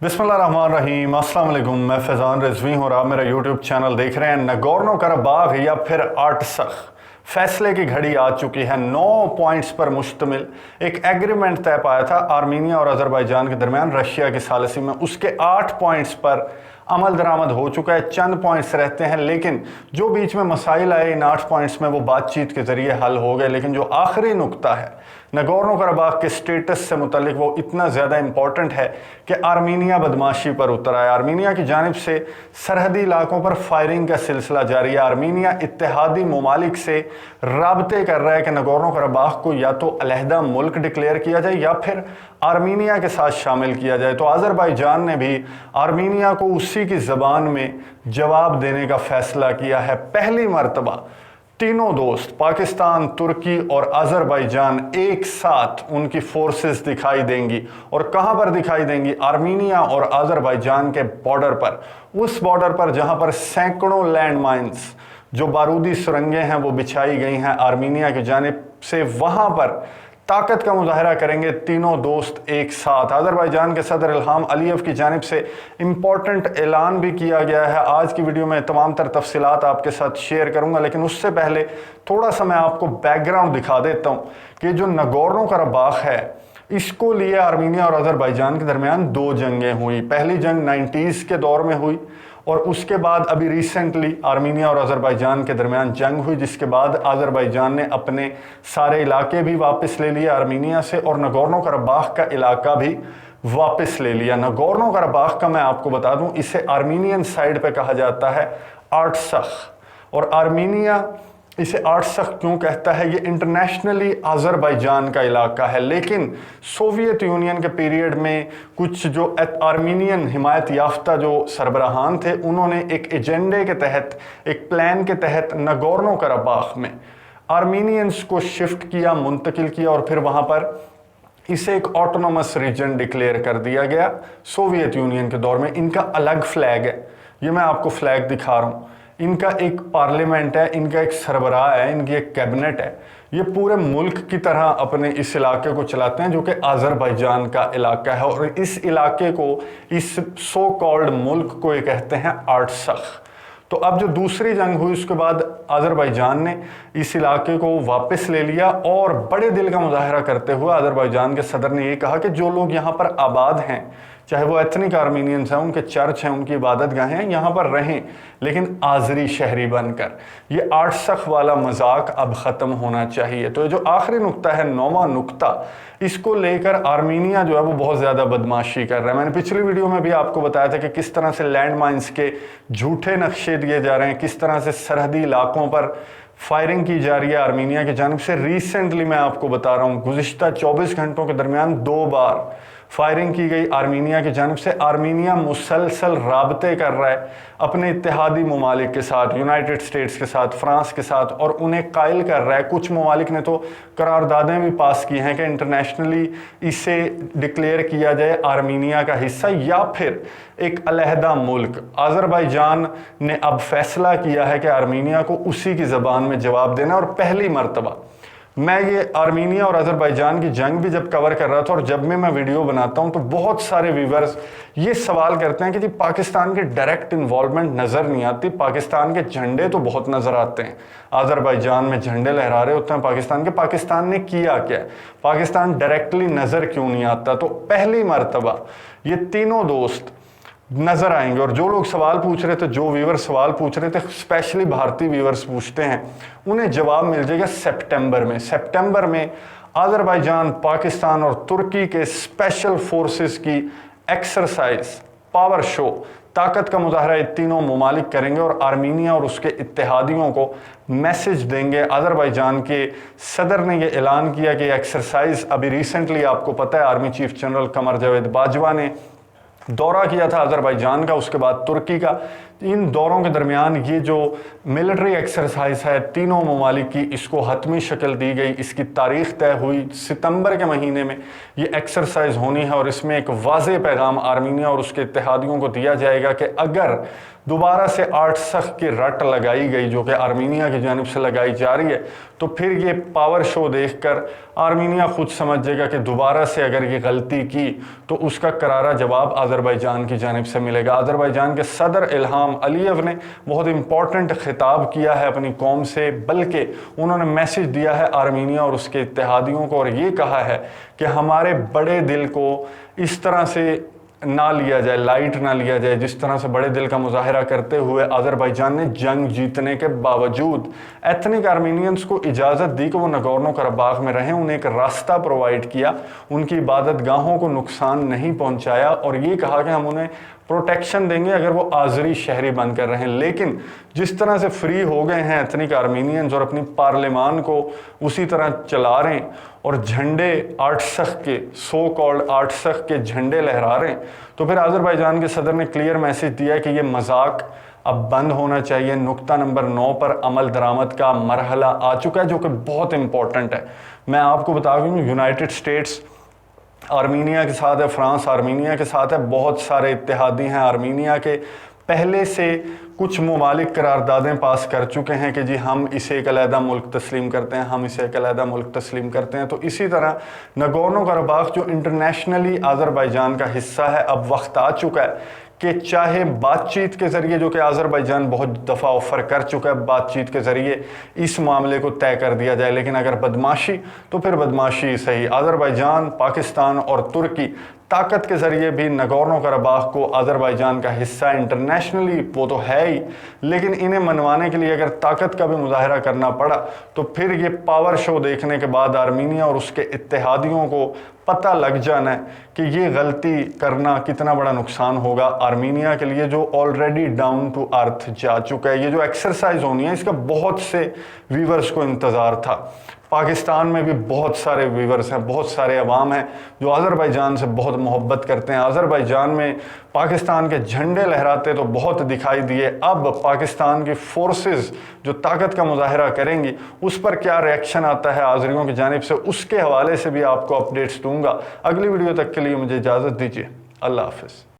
बिस्मिल्लाहिर्रहमानिर्रहीम, अस्सलाम वालेकुम। मैं फैज़ान रिजवी हूँ और आप मेरा यूट्यूब चैनल देख रहे हैं। नगोर्नो कराबाख या फिर आर्टसख फैसले की घड़ी आ चुकी है। 9 पॉइंट्स पर मुश्तमिल एक एग्रीमेंट तय पाया था आर्मीनिया और अज़रबैजान के दरमियान रशिया की सालिसी में। उसके 8 पॉइंट्स पर अमल दरामद हो चुका है। चंद पॉइंट्स रहते हैं, लेकिन जो बीच में मसाइल आए इन 8 पॉइंट्स में वो बातचीत के ज़रिए हल हो गए। लेकिन जो आखिरी नुक्ता है नगोर्नो कराबाख के स्टेटस से मुतल्लिक, वो इतना ज़्यादा इंपॉर्टेंट है कि आर्मीनिया बदमाशी पर उतर आया। आर्मीनिया की जानिब से सरहदी इलाकों पर फायरिंग का सिलसिला जारी है। आर्मीनिया इत्तेहादी ममालिक से राब्ते कर रहा है कि नगोर्नो कराबाख को या तो अलहदा मुल्क डिक्लेयर किया जाए या फिर आर्मीनिया के साथ शामिल किया जाए। तो अज़रबैजान ने भी आर्मीनिया को उसी की ज़बान में जवाब देने का फ़ैसला किया है। पहली मरतबा तीनों दोस्त पाकिस्तान, तुर्की और अज़रबैजान एक साथ उनकी फोर्सेस दिखाई देंगी। और कहां पर दिखाई देंगी? आर्मीनिया और अज़रबैजान के बॉर्डर पर, उस बॉर्डर पर जहां पर सैकड़ों लैंड माइंस जो बारूदी सुरंगें हैं वो बिछाई गई हैं आर्मीनिया की जानिब से। वहां पर ताकत का मुजाहरा करेंगे तीनों दोस्त एक साथ। अज़रबैजान के सदर इल्हाम अलीयव की जानिब से इम्पॉर्टेंट ऐलान भी किया गया है। आज की वीडियो में तमाम तर तफसीलात आपके साथ शेयर करूंगा, लेकिन उससे पहले थोड़ा सा मैं आपको बैकग्राउंड दिखा देता हूं कि जो नगोर्नो कराबाख है इसको लिए आर्मीनिया और अज़रबैजान के दरमियान 2 जंगें हुई। पहली जंग 90s के दौर में हुई और उसके बाद अभी रिसेंटली आर्मीनिया और अज़रबैजान के दरमियान जंग हुई, जिसके बाद अज़रबैजान ने अपने सारे इलाके भी वापस ले लिए आर्मीनिया से और नगोर्नो कराबाख का इलाका भी वापस ले लिया। नगोर्नो कराबाख का मैं आपको बता दूं, इसे आर्मीनियन साइड पे कहा जाता है आर्टसख, और आर्मीनिया इसे आर्टसख क्यों कहता है? ये इंटरनेशनली अज़रबैजान का इलाका है, लेकिन सोवियत यूनियन के पीरियड में कुछ जो आर्मीनियन हिमायत याफ्ता जो सरबराहान थे, उन्होंने एक एजेंडे के तहत, एक प्लान के तहत नगोर्नो कराबाख में आर्मीनियंस को शिफ्ट किया, मुंतकिल किया और फिर वहाँ पर इसे एक ऑटोनोमस रीजन डिक्लेयर कर दिया गया। सोवियत यूनियन के दौर में इनका अलग फ्लैग है, ये मैं आपको फ्लैग दिखा रहा हूँ। इनका एक पार्लियामेंट है, इनका एक सरबराह है, इनकी एक कैबिनेट है। ये पूरे मुल्क की तरह अपने इस इलाके को चलाते हैं जो कि अज़रबैजान का इलाका है, और इस इलाके को, इस सो कॉल्ड मुल्क को ये कहते हैं आर्टसख। तो अब जो दूसरी जंग हुई उसके बाद अज़रबैजान ने इस इलाके को वापस ले लिया और बड़े दिल का मुजाहरा करते हुए अज़रबैजान के सदर ने ये कहा कि जो लोग यहाँ पर आबाद हैं, चाहे वो एथनिक आर्मीनियंस हैं, उनके चर्च हैं, उनकी इबादत गाहें हैं, यहाँ पर रहें, लेकिन आज़री शहरी बनकर। ये आर्टसख वाला मजाक अब ख़त्म होना चाहिए। तो ये जो आखिरी नुक्ता है, 9वां नुक्ता, इसको लेकर आर्मीनिया जो है वो बहुत ज़्यादा बदमाशी कर रहा है। मैंने पिछली वीडियो में भी आपको बताया था कि किस तरह से लैंड माइंस के झूठे नक्शे दिए जा रहे हैं, किस तरह से सरहदी इलाकों पर फायरिंग की जा रही है आर्मीनिया की जानिब से। रिसेंटली मैं आपको बता रहा हूँ, गुज़िश्ता 24 घंटों के दरमियान 2 बार फायरिंग की गई आर्मीनिया की जानिब से। आर्मीनिया मुसलसल राबते कर रहा है अपने इत्तेहादी ममालिक के साथ, यूनाइटेड स्टेट्स के साथ, फ्रांस के साथ, और उन्हें कायल कर रहा है। कुछ ममालिक ने तो करारदादें भी पास की हैं कि इंटरनेशनली इसे डिक्लेयर किया जाए आर्मीनिया का हिस्सा या फिर एक अलहदा मुल्क। अज़रबैजान ने अब फैसला किया है कि आर्मीनिया को उसी की ज़बान में जवाब देना। और पहली मरतबा मैं ये आर्मीनिया और अज़रबैजान की जंग भी जब कवर कर रहा था और जब मैं वीडियो बनाता हूँ तो बहुत सारे व्यूवर्स ये सवाल करते हैं कि जी पाकिस्तान के डायरेक्ट इन्वॉल्वमेंट नज़र नहीं आती। पाकिस्तान के झंडे तो बहुत नज़र आते हैं, अज़रबैजान में झंडे लहरा रहे होते हैं पाकिस्तान के। पाकिस्तान ने किया क्या है? पाकिस्तान डायरेक्टली नज़र क्यों नहीं आता? तो पहली मरतबा ये तीनों दोस्त नजर आएंगे। और जो लोग सवाल पूछ रहे थे, जो व्यूवर सवाल पूछ रहे थे, स्पेशली भारतीय व्यूवर्स पूछते हैं, उन्हें जवाब मिल जाएगा सितंबर में। सितंबर में अज़रबैजान, पाकिस्तान और तुर्की के स्पेशल फोर्सेस की एक्सरसाइज, पावर शो, ताकत का मुजाहरा ये तीनों ममालिक करेंगे और आर्मीनिया और उसके इत्तेहादियों को मैसेज देंगे। अज़रबैजान के सदर ने यह ऐलान किया कि एक्सरसाइज अभी रिसेंटली, आपको पता है, army chief general Qamar Javed Bajwa ने दौरा किया था अज़रबैजान का, उसके बाद तुर्की का, इन दौरों के दरमियान ये जो मिलिट्री एक्सरसाइज है तीनों ममालिक की, इसको हतमी शक्ल दी गई, इसकी तारीख तय हुई, सितंबर के महीने में ये एक्सरसाइज होनी है और इसमें एक वाज़ेह पैगाम आर्मीनिया और उसके इत्तेहादियों को दिया जाएगा कि अगर दोबारा से आर्टसख की रट लगाई गई जो कि आर्मीनिया की जानिब से लगाई जा रही है, तो फिर ये पावर शो देखकर आर्मीनिया खुद समझ जाएगा कि दोबारा से अगर ये गलती की तो उसका करारा जवाब अज़रबैजान की जानिब से मिलेगा। अज़रबैजान के सदर इल्हाम अलीयव ने बहुत इंपॉर्टेंट खिताब किया है अपनी कौम से, बल्कि उन्होंने मैसेज दिया है आर्मीनिया और उसके इत्तेहादियों को और ये कहा है कि हमारे बड़े दिल को इस तरह से ना लिया जाए, लाइट ना लिया जाए, जिस तरह से बड़े दिल का मुजाहरा करते हुए अज़रबैजान ने जंग जीतने के बावजूद एथनिक आर्मीनियंस को इजाज़त दी कि वो नगोर्नो कराबाख में रहें, उन्हें एक रास्ता प्रोवाइड किया, उनकी इबादत गाहों को नुकसान नहीं पहुंचाया और ये कहा कि हम उन्हें प्रोटेक्शन देंगे अगर वो आज़री शहरी बन कर रहे हैं। लेकिन जिस तरह से फ्री हो गए हैं एथनिक आर्मीनियंस और अपनी पार्लियामान को उसी तरह चला रहे हैं और झंडे आर्टसख के, सो कॉल्ड आर्टसख के झंडे लहरा रहे हैं, तो फिर अज़रबैजान के सदर ने क्लियर मैसेज दिया कि ये मजाक अब बंद होना चाहिए। नुक्ता नंबर 9 पर अमल दरामद का मरहला आ चुका है जो कि बहुत इंपॉर्टेंट है। मैं आपको बता दूँ, यूनाइटेड स्टेट्स आर्मीनिया के साथ है, फ्रांस आर्मीनिया के साथ है, बहुत सारे इत्तेहादी हैं आर्मीनिया के, पहले से कुछ ममालिक करारदादें पास कर चुके हैं कि जी हम इसे एक अलहदा मुल्क तस्लीम करते हैं, हम इसे एक अलहदा मुल्क तस्लीम करते हैं। तो इसी तरह नगोर्नो कराबाख जो इंटरनेशनली अज़रबैजान का हिस्सा है, अब वक्त आ चुका है कि चाहे बातचीत के ज़रिए, जो कि अज़रबैजान बहुत दफ़ा ऑफ़र कर चुका है, बातचीत के ज़रिए इस मामले को तय कर दिया जाए, लेकिन अगर बदमाशी तो फिर बदमाशी सही। अज़रबैजान, पाकिस्तान और तुर्की ताकत के ज़रिए भी नगोर्नो कराबाख को अज़रबैजान का हिस्सा इंटरनेशनली वो तो है ही, लेकिन इन्हें मनवाने के लिए अगर ताकत का भी मुजाहरा करना पड़ा तो फिर ये पावर शो देखने के बाद आर्मीनिया और उसके इत्तेहादियों को पता लग जाना है कि ये गलती करना कितना बड़ा नुकसान होगा आर्मीनिया के लिए, जो ऑलरेडी डाउन टू अर्थ जा चुका है। ये जो एक्सरसाइज होनी है इसका बहुत से व्यूवर्स को इंतज़ार था। पाकिस्तान में भी बहुत सारे व्यूवर्स हैं, बहुत सारे अवाम हैं जो अज़रबैजान से बहुत मोहब्बत करते हैं। अज़रबैजान में पाकिस्तान के झंडे लहराते तो बहुत दिखाई दिए, अब पाकिस्तान की फोर्सेस जो ताकत का मुजाहरा करेंगी उस पर क्या रिएक्शन आता है आज़रियों की जानिब से, उसके हवाले से भी आपको अपडेट्स दूंगा। अगली वीडियो तक के लिए मुझे इजाज़त दीजिए। अल्लाह हाफ़िज़।